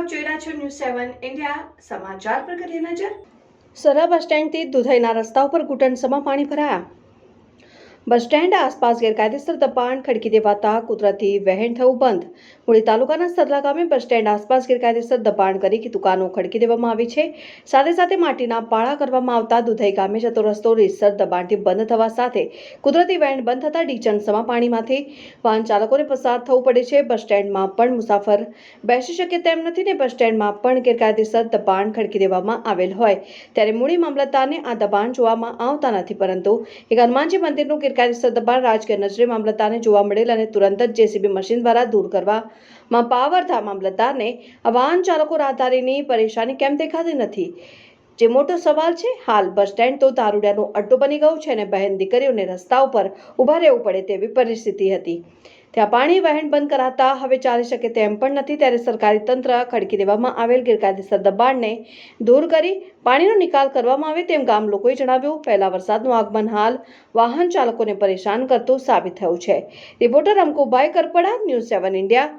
આપ જોઈ રહ્યા છો ન્યૂઝ 7 ઇન્ડિયા સમાચાર પર કરીએ નજર। સરા બસ સ્ટેન્ડથી દુધઈના રસ્તા ઉપર ઘૂંટણસમાં પાણી ભરાયા। બસ સ્ટેન્ડ આસપાસ ગેરકાયદેસર દબાણ ખડકી દેવાતા કુદરતી વહેણ થયું બંધ। મૂળી તાલુકાના સરલા ગામે બસ સ્ટેન્ડ આસપાસ ગેરકાયદેસર દબાણ કરી દુકાનો ખડકી દેવામાં આવી છે। સાથે સાથે માટીના પાળા કરવામાં આવતા દુધઈ ગામે જતો રસ્તો રીતસર દબાણથી બંધ થવા સાથે કુદરતી વહેણ બંધ થતા ડીચણસમાં પાણીમાંથી વાહન ચાલકોને પસાર થવું પડે છે। બસ સ્ટેન્ડમાં પણ મુસાફર બેસી શકે તેમ નથી ને બસ સ્ટેન્ડમાં પણ ગેરકાયદેસર દબાણ ખડકી દેવામાં આવેલ હોય ત્યારે મૂળી મામલતદારને આ દબાણ જોવામાં આવતા નથી, પરંતુ એક હનુમાનજી મંદિરનું ગેરકાયદેસર દબાણ રાજકીય નજરે મામલતદારને જોવા મળેલ અને તુરંત જ જેસીબી મશીન દ્વારા દૂર કરવામાં પાવરતા મામલતદારને વાહન ચાલકો રાહદારીની પરેશાની કેમ દેખાતી નથી, જે મોટો સવાલ છે। હાલ બસ સ્ટેન્ડ તો દારૂડિયાનો અડ્ડો બની ગયું છે અને બહેન દીકરીઓને રસ્તા ઉપર ઊભા રહેવું પડે તેવી પરિસ્થિતિ હતી। ત્યાં પાણી વહેણ બંધ કરાતા હવે ચાલી શકે તેમ પણ નથી, ત્યારે સરકારી તંત્ર ખડકી દેવામાં આવેલ ગેરકાયદેસર દબાણને દૂર કરી પાણીનો નિકાલ કરવામાં આવે તેમ ગામ લોકોએ જણાવ્યું। પહેલા વરસાદનું આગમન હાલ વાહન ચાલકોને પરેશાન કરતું સાબિત થયું છે। Reporter Ankubhai Karpada, news 7 India,